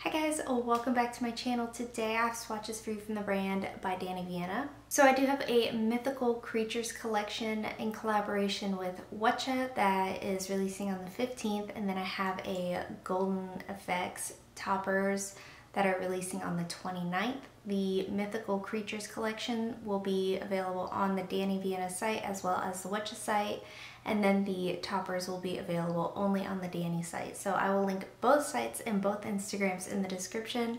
Hi guys, welcome back to my channel. Today I have swatches for you from the brand by Dany Vianna. So I do have a Mythical Creatures collection in collaboration with Whatcha that is releasing on the 15th, and then I have a Golden Effects toppers that are releasing on the 29th. The Mythical Creatures collection will be available on the Dany Vianna site as well as the Whatcha site, and then the toppers will be available only on the Dany site. So I will link both sites and both Instagrams in the description,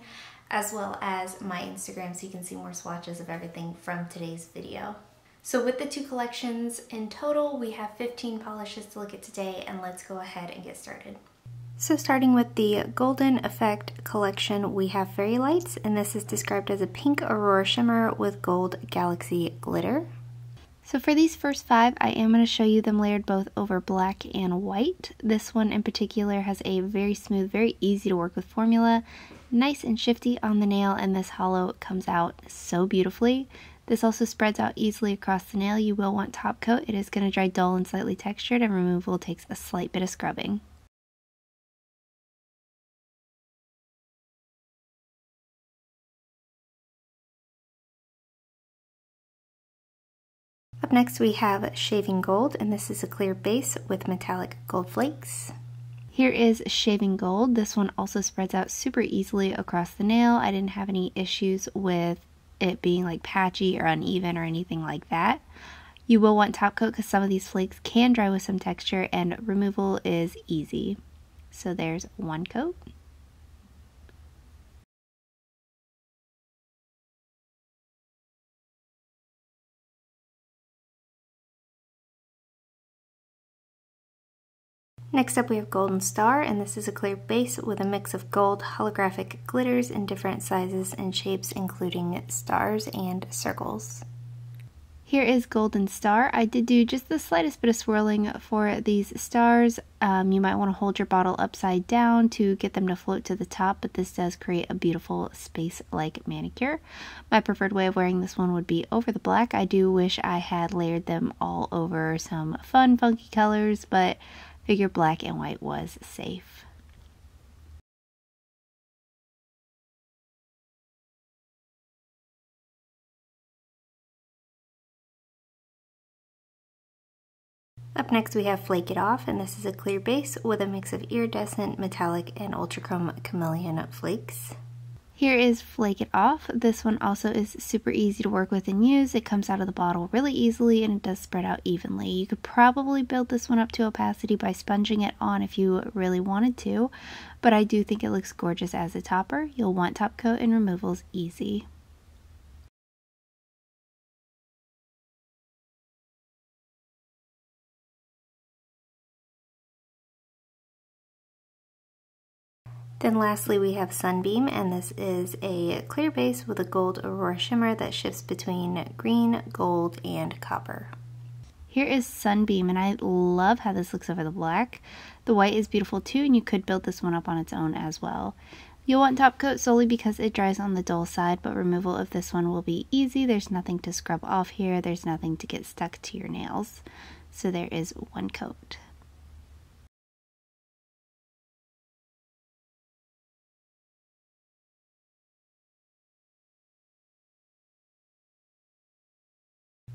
as well as my Instagram, so you can see more swatches of everything from today's video. So with the two collections in total, we have 15 polishes to look at today, and let's go ahead and get started. So starting with the Golden Effect collection, we have Fairylights, and this is described as a pink aurora shimmer with gold galaxy glitter. So for these first 5, I am going to show you them layered both over black and white. This one in particular has a very smooth, very easy to work with formula, nice and shifty on the nail, and this hollow comes out so beautifully. This also spreads out easily across the nail. You will want top coat. It is going to dry dull and slightly textured, and removal takes a slight bit of scrubbing. Up next we have Shaving Gold, and this is a clear base with metallic gold flakes. Here is Shaving Gold. This one also spreads out super easily across the nail. I didn't have any issues with it being like patchy or uneven or anything like that. You will want top coat because some of these flakes can dry with some texture, and removal is easy. So there's one coat. Next up we have Golden Star, and this is a clear base with a mix of gold holographic glitters in different sizes and shapes, including stars and circles. Here is Golden Star. I did do just the slightest bit of swirling for these stars. You might want to hold your bottle upside down to get them to float to the top, but this does create a beautiful space-like manicure. My preferred way of wearing this one would be over the black. I do wish I had layered them all over some fun, funky colors, but figure black and white was safe. Up next we have Flake-It Off, and this is a clear base with a mix of iridescent, metallic, and ultrachrome chameleon flakes. Here is Flake-It Off. This one also is super easy to work with and use. It comes out of the bottle really easily, and it does spread out evenly. You could probably build this one up to opacity by sponging it on if you really wanted to, but I do think it looks gorgeous as a topper. You'll want top coat, and removal's easy. Then lastly we have Sunbeam, and this is a clear base with a gold aurora shimmer that shifts between green, gold, and copper. Here is Sunbeam, and I love how this looks over the black. The white is beautiful too, and you could build this one up on its own as well. You'll want top coat solely because it dries on the dull side, but removal of this one will be easy. There's nothing to scrub off here. There's nothing to get stuck to your nails. So there is one coat.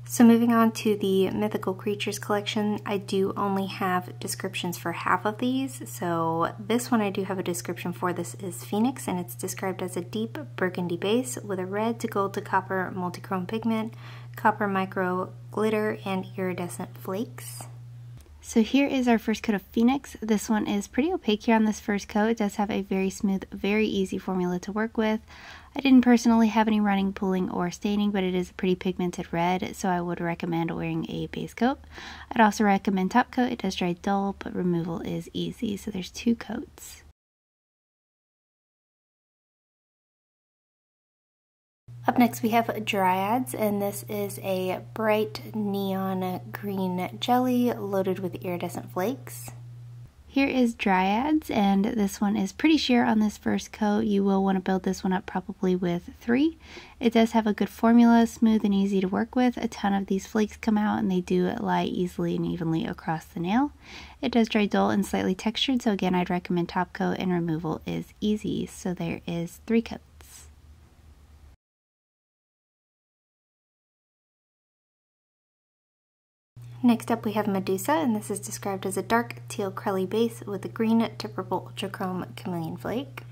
So moving on to the Mythical Creatures collection, I do only have descriptions for half of these. So this one I do have a description for. This is Phoenix, and it's described as a deep burgundy base with a red to gold to copper multichrome pigment, copper micro glitter, and iridescent flakes. So here is our first coat of Phoenix. This one is pretty opaque here on this first coat. It does have a very smooth, very easy formula to work with. I didn't personally have any running, pooling, or staining, but it is a pretty pigmented red, so I would recommend wearing a base coat. I'd also recommend top coat. It does dry dull, but removal is easy, so there's 2 coats. Up next we have Dryads, and this is a bright neon green jelly loaded with iridescent flakes. Here is Dryads, and this one is pretty sheer on this first coat. You will want to build this one up probably with 3. It does have a good formula, smooth and easy to work with. A ton of these flakes come out and they do lie easily and evenly across the nail. It does dry dull and slightly textured, so again I'd recommend top coat, and removal is easy. So there is 3 coats. Next up we have Medusa, and this is described as a dark teal crelly base with a green to purple ultra chrome chameleon flake.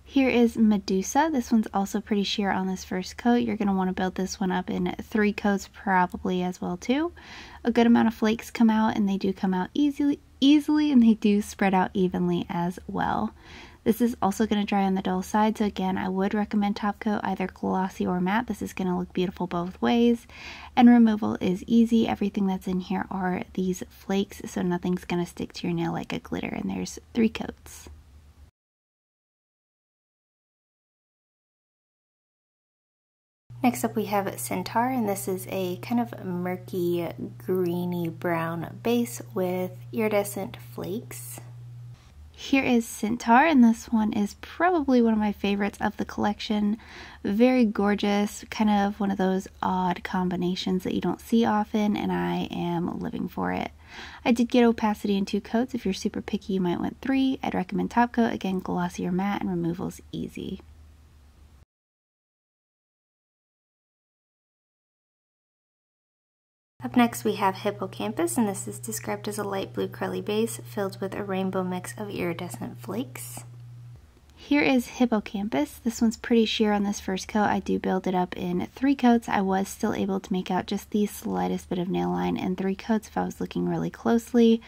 Here is Medusa. This one's also pretty sheer on this first coat. You're going to want to build this one up in 3 coats probably as well too. A good amount of flakes come out, and they do come out easily and they do spread out evenly as well. This is also going to dry on the dull side, so again I would recommend top coat, either glossy or matte. This is going to look beautiful both ways, and removal is easy. Everything that's in here are these flakes, so nothing's going to stick to your nail like a glitter, and there's 3 coats. Next up we have Centaur, and this is a kind of murky greeny brown base with iridescent flakes. Here is Centaur, and this one is probably one of my favorites of the collection. Very gorgeous, kind of one of those odd combinations that you don't see often, and I am living for it. I did get opacity in 2 coats. If you're super picky, you might want 3. I'd recommend top coat, again glossy or matte, and removal's easy. Up next we have Hippocampus, and this is described as a light blue curly base filled with a rainbow mix of iridescent flakes. Here is Hippocampus. This one's pretty sheer on this first coat. I do build it up in 3 coats. I was still able to make out just the slightest bit of nail line in 3 coats if I was looking really closely,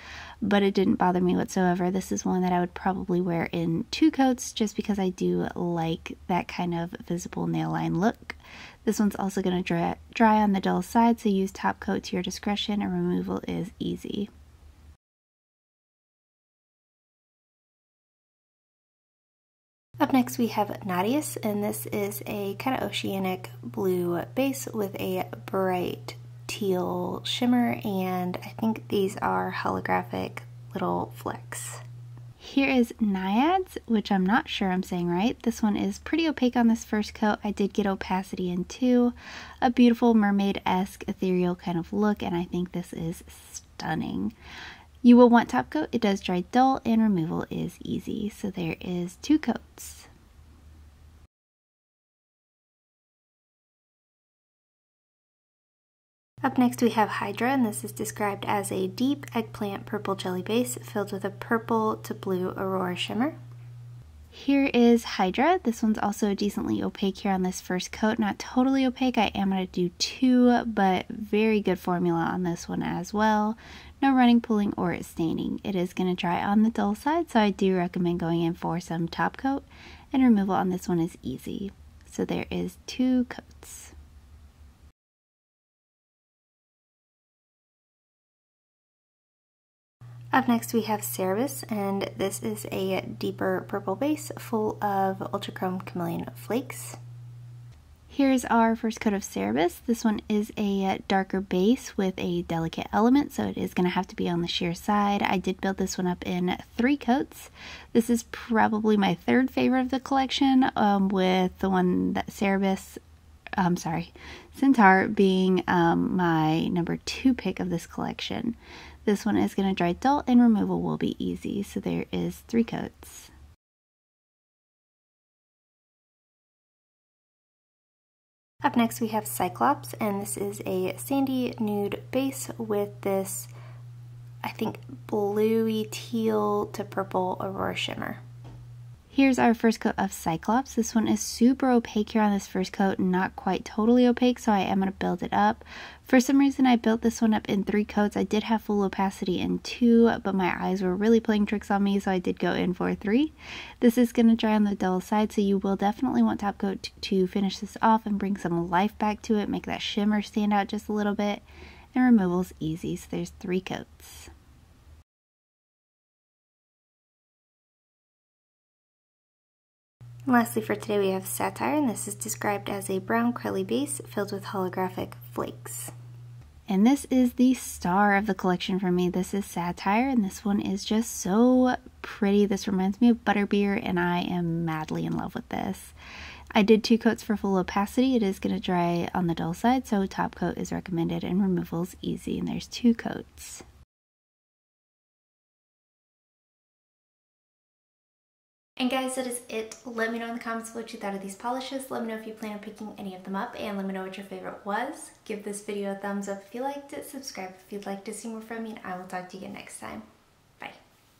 but it didn't bother me whatsoever. This is one that I would probably wear in 2 coats just because I do like that kind of visible nail line look. This one's also going to dry on the dull side, so use top coat to your discretion, and removal is easy. Up next we have Naiads, and this is a kind of oceanic blue base with a bright teal shimmer, and I think these are holographic little flecks. Here is Naiads, which I'm not sure I'm saying right. This one is pretty opaque on this first coat. I did get opacity in 2. A beautiful mermaid-esque ethereal kind of look, and I think this is stunning. You will want top coat. It does dry dull, and removal is easy. So there is 2 coats. Up next we have Hydra, and this is described as a deep eggplant purple jelly base filled with a purple to blue aurora shimmer. Here is Hydra. This one's also decently opaque here on this first coat. Not totally opaque. I am going to do 2, but very good formula on this one as well. No running, pulling, or staining. It is going to dry on the dull side, so I do recommend going in for some top coat, and removal on this one is easy. So there is 2 coats. Up next we have Cerebus, and this is a deeper purple base full of ultra chrome chameleon flakes. Here's our first coat of Cerebus. This one is a darker base with a delicate element, so it is going to have to be on the sheer side. I did build this one up in 3 coats. This is probably my 3rd favorite of the collection, with the one that Centaur being my number 2 pick of this collection. This one is going to dry dull, and removal will be easy, so there is 3 coats. Up next we have Cyclopes, and this is a sandy nude base with this, I think, bluey teal to purple aurora shimmer. Here's our first coat of Cyclopes. This one is super opaque here on this first coat, not quite totally opaque, so I am going to build it up. For some reason I built this one up in 3 coats. I did have full opacity in 2, but my eyes were really playing tricks on me, so I did go in for 3. This is going to dry on the dull side, so you will definitely want top coat to finish this off and bring some life back to it, make that shimmer stand out just a little bit, and removal's easy, so there's 3 coats. And lastly for today we have Satyr, and this is described as a brown curly base filled with holographic flakes. And this is the star of the collection for me. This is Satyr, and this one is just so pretty. This reminds me of Butterbeer, and I am madly in love with this. I did 2 coats for full opacity. It is going to dry on the dull side, so top coat is recommended and removal's easy, and there's 2 coats. And guys, that is it. Let me know in the comments what you thought of these polishes. Let me know if you plan on picking any of them up, and let me know what your favorite was. Give this video a thumbs up if you liked it, subscribe if you'd like to see more from me, and I will talk to you again next time.